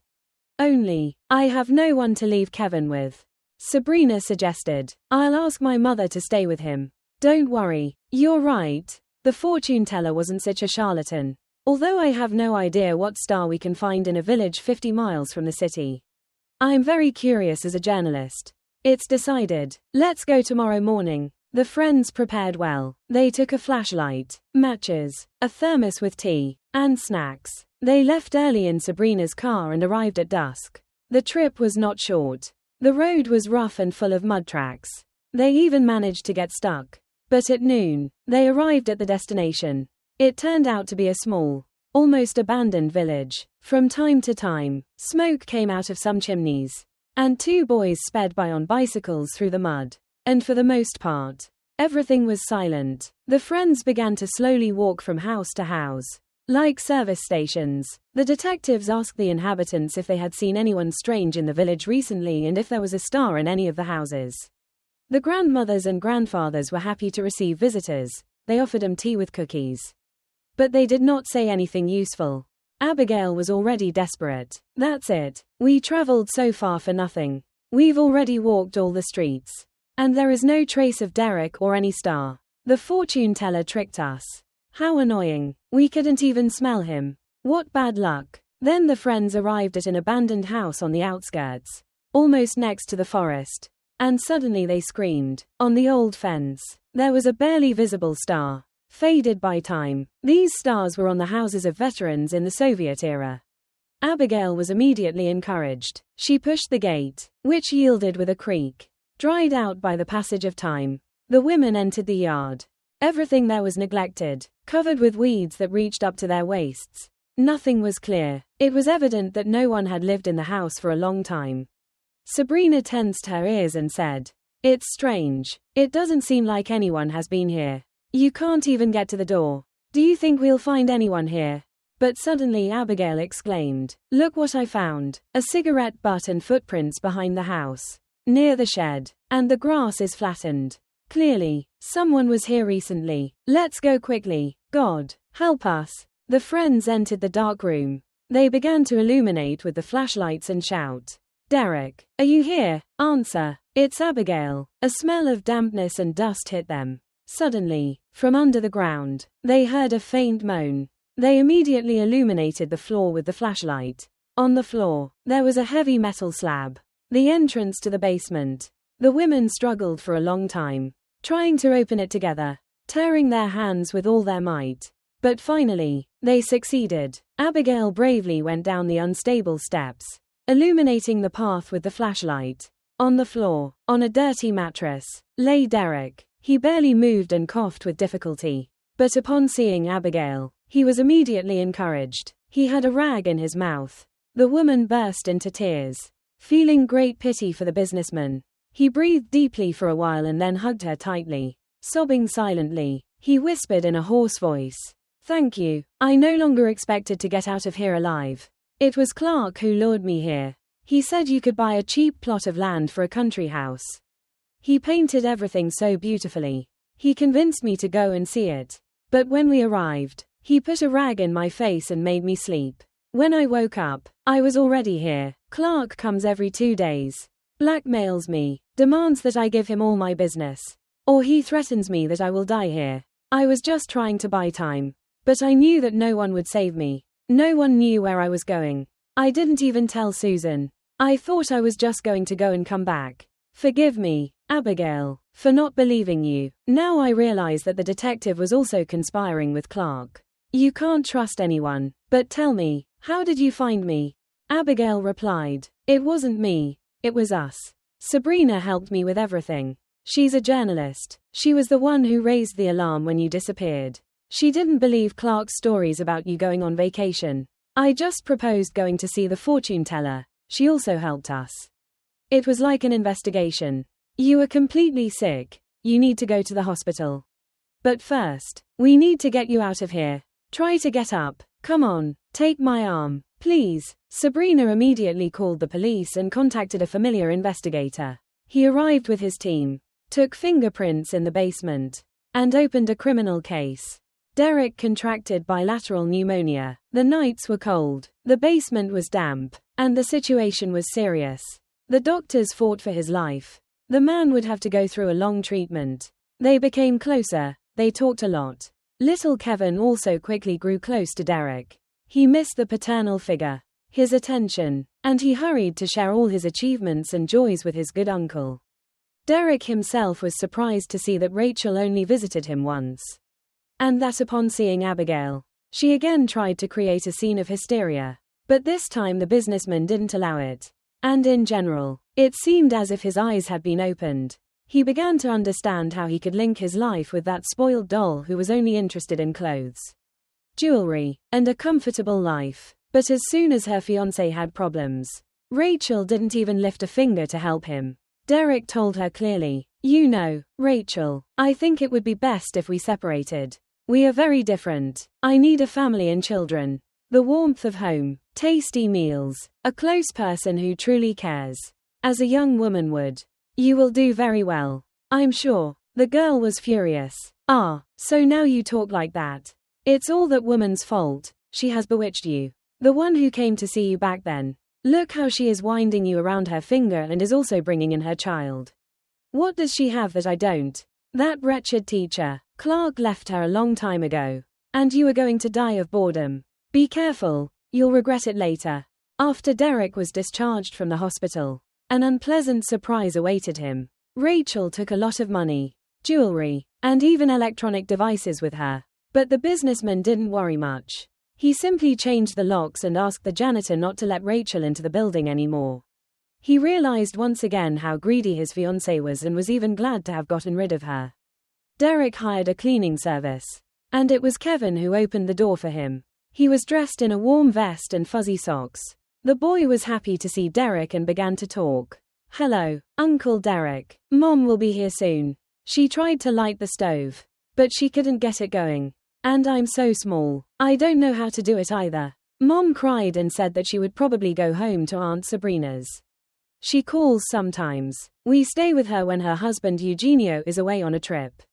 Only, I have no one to leave Kevin with." Sabrina suggested. "I'll ask my mother to stay with him." "Don't worry. You're right. The fortune teller wasn't such a charlatan. Although I have no idea what star we can find in a village 50 miles from the city. I'm very curious as a journalist. It's decided. Let's go tomorrow morning." The friends prepared well. They took a flashlight, matches, a thermos with tea, and snacks. They left early in Sabrina's car and arrived at dusk. The trip was not short. The road was rough and full of mud tracks. They even managed to get stuck. But at noon, they arrived at the destination. It turned out to be a small, almost abandoned village. From time to time, smoke came out of some chimneys, and two boys sped by on bicycles through the mud. And for the most part, everything was silent. The friends began to slowly walk from house to house, like service stations. The detectives asked the inhabitants if they had seen anyone strange in the village recently and if there was a star in any of the houses. The grandmothers and grandfathers were happy to receive visitors. They offered them tea with cookies. But they did not say anything useful. Abigail was already desperate. That's it. We traveled so far for nothing. We've already walked all the streets. And there is no trace of Derek or any star. The fortune teller tricked us. How annoying. We couldn't even smell him. What bad luck. Then the friends arrived at an abandoned house on the outskirts, almost next to the forest. And suddenly they screamed. On the old fence, there was a barely visible star, faded by time. These stars were on the houses of veterans in the Soviet era. Abigail was immediately encouraged. She pushed the gate, which yielded with a creak. Dried out by the passage of time, the women entered the yard. Everything there was neglected, covered with weeds that reached up to their waists. Nothing was clear. It was evident that no one had lived in the house for a long time. Sabrina tensed her ears and said, "It's strange. It doesn't seem like anyone has been here. You can't even get to the door. Do you think we'll find anyone here?" But suddenly Abigail exclaimed, "Look what I found. A cigarette butt and footprints behind the house, near the shed. And the grass is flattened. Clearly, someone was here recently. Let's go quickly. God, help us." The friends entered the dark room. They began to illuminate with the flashlights and shout, "Derek, are you here? Answer. It's Abigail." A smell of dampness and dust hit them. Suddenly, from under the ground, they heard a faint moan. They immediately illuminated the floor with the flashlight. On the floor, there was a heavy metal slab, the entrance to the basement. The women struggled for a long time, trying to open it together, tearing their hands with all their might. But finally, they succeeded. Abigail bravely went down the unstable steps, illuminating the path with the flashlight. On the floor, on a dirty mattress, lay Derek. He barely moved and coughed with difficulty. But upon seeing Abigail, he was immediately encouraged. He had a rag in his mouth. The woman burst into tears, feeling great pity for the businessman. He breathed deeply for a while and then hugged her tightly. Sobbing silently, he whispered in a hoarse voice, "Thank you. I no longer expected to get out of here alive. It was Clark who lured me here. He said you could buy a cheap plot of land for a country house. He painted everything so beautifully. He convinced me to go and see it. But when we arrived, he put a rag in my face and made me sleep. When I woke up, I was already here. Clark comes every 2 days, blackmails me, demands that I give him all my business. Or he threatens me that I will die here. I was just trying to buy time. But I knew that no one would save me. No one knew where I was going. I didn't even tell Susan. I thought I was just going to go and come back. Forgive me, Abigail, for not believing you. Now I realize that the detective was also conspiring with Clark. You can't trust anyone. But tell me, how did you find me?" Abigail replied, "It wasn't me. It was us. Sabrina helped me with everything. She's a journalist. She was the one who raised the alarm when you disappeared. She didn't believe Clark's stories about you going on vacation. I just proposed going to see the fortune teller. She also helped us. It was like an investigation. You were completely sick. You need to go to the hospital. But first, we need to get you out of here. Try to get up. Come on, take my arm, please." Sabrina immediately called the police and contacted a familiar investigator. He arrived with his team, took fingerprints in the basement, and opened a criminal case. Derek contracted bilateral pneumonia. The nights were cold, the basement was damp, and the situation was serious. The doctors fought for his life. The man would have to go through a long treatment. They became closer, they talked a lot. Little Kevin also quickly grew close to Derek. He missed the paternal figure, his attention, and he hurried to share all his achievements and joys with his good uncle. Derek himself was surprised to see that Rachel only visited him once. And that upon seeing Abigail, she again tried to create a scene of hysteria. But this time the businessman didn't allow it. And in general, it seemed as if his eyes had been opened. He began to understand how he could link his life with that spoiled doll who was only interested in clothes, jewelry, and a comfortable life. But as soon as her fiancé had problems, Rachel didn't even lift a finger to help him. Derek told her clearly, "You know, Rachel, I think it would be best if we separated. We are very different. I need a family and children. The warmth of home, tasty meals, a close person who truly cares. As a young woman would. You will do very well, I'm sure." The girl was furious. "Ah, so now you talk like that. It's all that woman's fault. She has bewitched you. The one who came to see you back then. Look how she is winding you around her finger and is also bringing in her child. What does she have that I don't? That wretched teacher. Clark left her a long time ago. And you are going to die of boredom. Be careful, you'll regret it later." After Derek was discharged from the hospital, an unpleasant surprise awaited him. Rachel took a lot of money, jewelry, and even electronic devices with her. But the businessman didn't worry much. He simply changed the locks and asked the janitor not to let Rachel into the building anymore. He realized once again how greedy his fiancée was and was even glad to have gotten rid of her. Derek hired a cleaning service. And it was Kevin who opened the door for him. He was dressed in a warm vest and fuzzy socks. The boy was happy to see Derek and began to talk. "Hello, Uncle Derek. Mom will be here soon. She tried to light the stove, but she couldn't get it going. And I'm so small. I don't know how to do it either." Mom cried and said that she would probably go home to Aunt Sabrina's. "She calls sometimes. We stay with her when her husband Eugenio is away on a trip."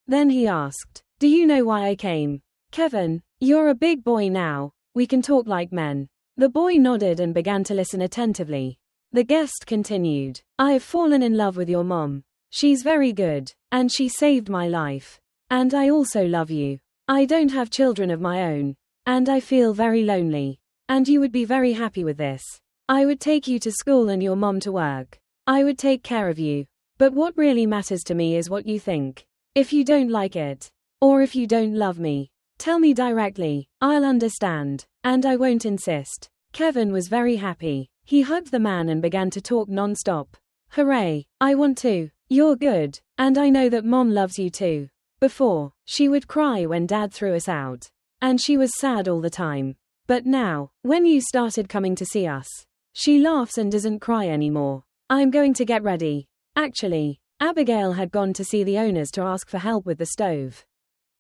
Then he asked, "Do you know why I came?" "Kevin, you're a big boy now. We can talk like men." The boy nodded and began to listen attentively. The guest continued, "I've fallen in love with your mom. She's very good, and she saved my life. And I also love you. I don't have children of my own, and I feel very lonely. And you would be very happy with this. I would take you to school and your mom to work. I would take care of you. But what really matters to me is what you think. If you don't like it, or if you don't love me, tell me directly. I'll understand, and I won't insist." Kevin was very happy. He hugged the man and began to talk non-stop. "Hooray, I want to. You're good, and I know that Mom loves you too. Before, she would cry when Dad threw us out, and she was sad all the time. But now, when you started coming to see us, she laughs and doesn't cry anymore. I'm going to get ready." Actually, Abigail had gone to see the owners to ask for help with the stove.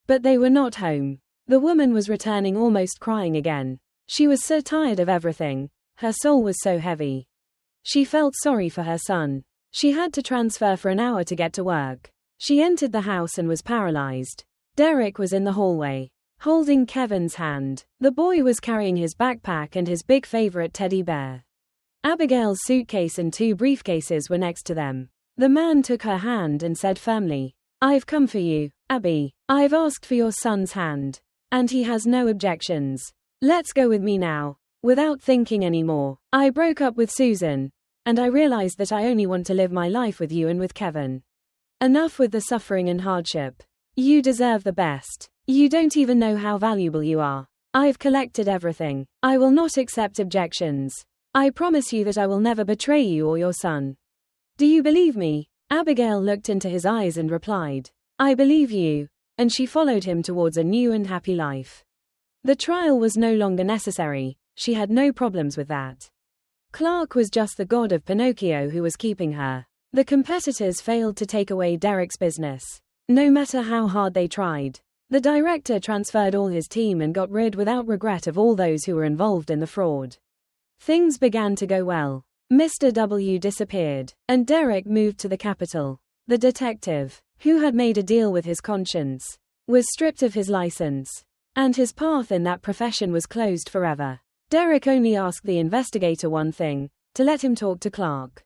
But they were not home. The woman was returning almost crying again. She was so tired of everything. Her soul was so heavy. She felt sorry for her son. She had to transfer for an hour to get to work. She entered the house and was paralyzed. Derek was in the hallway, holding Kevin's hand. The boy was carrying his backpack and his big favorite teddy bear. Abigail's suitcase and 2 briefcases were next to them. The man took her hand and said firmly, "I've come for you, Abby. I've asked for your son's hand. And he has no objections. Let's go with me now." Without thinking anymore, I broke up with Susan. And I realized that I only want to live my life with you and with Kevin. Enough with the suffering and hardship. You deserve the best. You don't even know how valuable you are. I've collected everything. I will not accept objections. I promise you that I will never betray you or your son. Do you believe me? Abigail looked into his eyes and replied, "I believe you." And she followed him towards a new and happy life. The trial was no longer necessary. She had no problems with that. Clark was just the god of Pinocchio who was keeping her. The competitors failed to take away Derek's business. No matter how hard they tried. The director transferred all his team and got rid without regret of all those who were involved in the fraud. Things began to go well. Mr. W disappeared, and Derek moved to the capital. The detective, who had made a deal with his conscience, was stripped of his license, and his path in that profession was closed forever. Derek only asked the investigator one thing, to let him talk to Clark.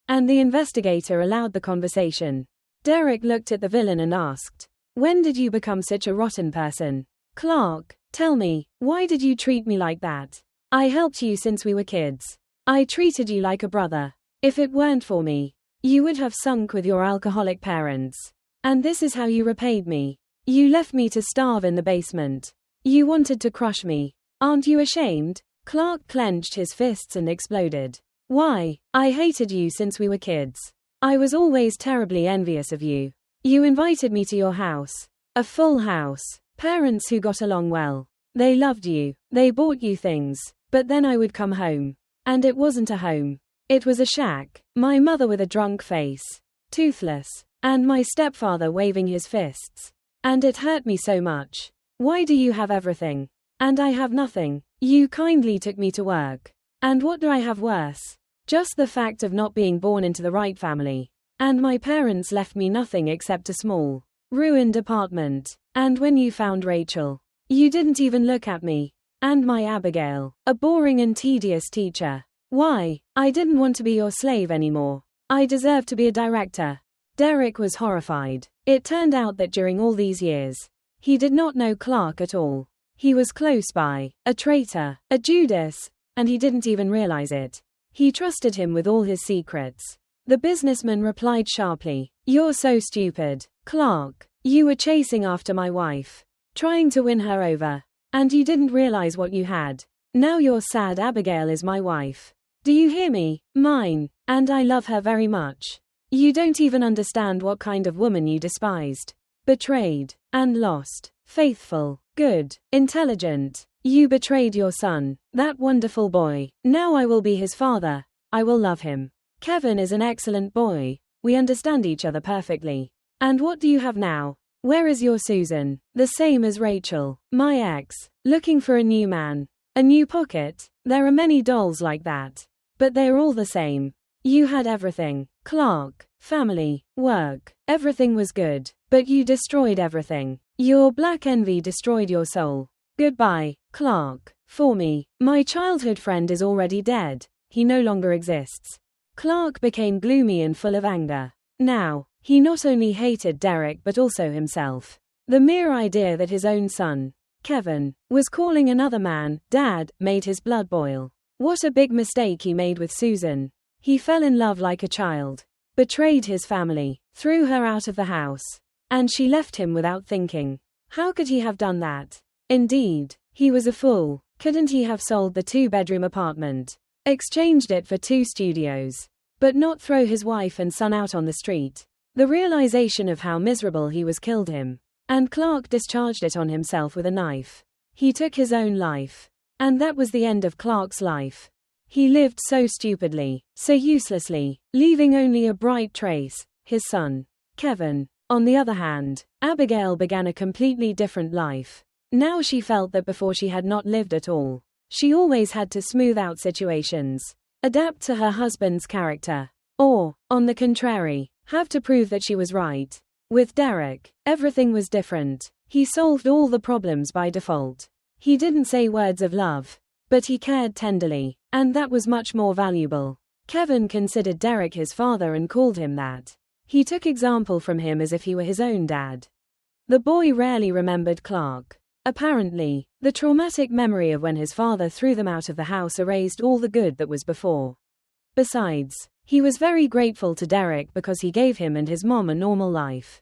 And the investigator allowed the conversation. Derek looked at the villain and asked, "When did you become such a rotten person? Clark, tell me, why did you treat me like that? I helped you since we were kids. I treated you like a brother. If it weren't for me, you would have sunk with your alcoholic parents. And this is how you repaid me. You left me to starve in the basement. You wanted to crush me. Aren't you ashamed?" Clark clenched his fists and exploded. "Why? I hated you since we were kids. I was always terribly envious of you. You invited me to your house. A full house. Parents who got along well. They loved you. They bought you things. But then I would come home. And it wasn't a home. It was a shack. My mother with a drunk face. Toothless. And my stepfather waving his fists. And it hurt me so much. Why do you have everything? And I have nothing. You kindly took me to work. And what do I have worse? Just the fact of not being born into the right family. And my parents left me nothing except a small, ruined apartment. And when you found Rachel, you didn't even look at me. And my Abigail, a boring and tedious teacher. Why? I didn't want to be your slave anymore. I deserved to be a director. Derek was horrified. It turned out that during all these years, he did not know Clark at all. He was close by, a traitor, a Judas, and he didn't even realize it. He trusted him with all his secrets. The businessman replied sharply, "You're so stupid, Clark. You were chasing after my wife, trying to win her over, and you didn't realize what you had. Now you're sad. Abigail is my wife. Do you hear me? Mine, and I love her very much. You don't even understand what kind of woman you despised, betrayed, and lost. Faithful, good, intelligent. You betrayed your son, that wonderful boy. Now I will be his father. I will love him. Kevin is an excellent boy. We understand each other perfectly. And what do you have now? Where is your Susan? The same as Rachel, my ex, looking for a new man. A new pocket? There are many dolls like that. But they're all the same. You had everything. Clark, family, work, everything was good. But you destroyed everything. Your black envy destroyed your soul. Goodbye, Clark. For me, my childhood friend is already dead. He no longer exists." Clark became gloomy and full of anger. Now, he not only hated Derek but also himself. The mere idea that his own son, Kevin, was calling another man Dad made his blood boil. What a big mistake he made with Susan. He fell in love like a child, betrayed his family, threw her out of the house, and she left him without thinking. How could he have done that? Indeed, he was a fool. Couldn't he have sold the 2-bedroom apartment, exchanged it for 2 studios, but not throw his wife and son out on the street? The realization of how miserable he was killed him, and Clark discharged it on himself with a knife. He took his own life. And that was the end of Clark's life. He lived so stupidly, so uselessly, leaving only a bright trace, his son, Kevin. On the other hand, Abigail began a completely different life. Now she felt that before she had not lived at all. She always had to smooth out situations, adapt to her husband's character, or, on the contrary, have to prove that she was right. With Derek, everything was different. He solved all the problems by default. He didn't say words of love, but he cared tenderly, and that was much more valuable. Kevin considered Derek his father and called him that. He took example from him as if he were his own dad. The boy rarely remembered Clark. Apparently, the traumatic memory of when his father threw them out of the house erased all the good that was before. Besides, he was very grateful to Derek because he gave him and his mom a normal life.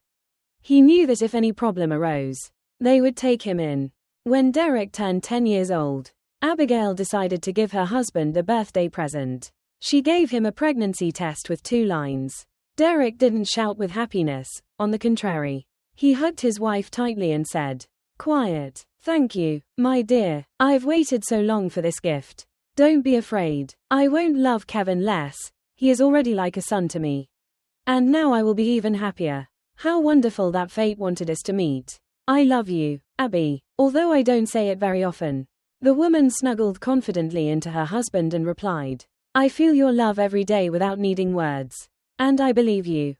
He knew that if any problem arose, they would take him in. When Derek turned 10 years old, Abigail decided to give her husband a birthday present. She gave him a pregnancy test with 2 lines. Derek didn't shout with happiness, on the contrary. He hugged his wife tightly and said, "Quiet. Thank you, my dear. I've waited so long for this gift. Don't be afraid. I won't love Kevin less. He is already like a son to me. And now I will be even happier. How wonderful that fate wanted us to meet. I love you, Abby, although I don't say it very often." The woman snuggled confidently into her husband and replied, "I feel your love every day without needing words. And I believe you."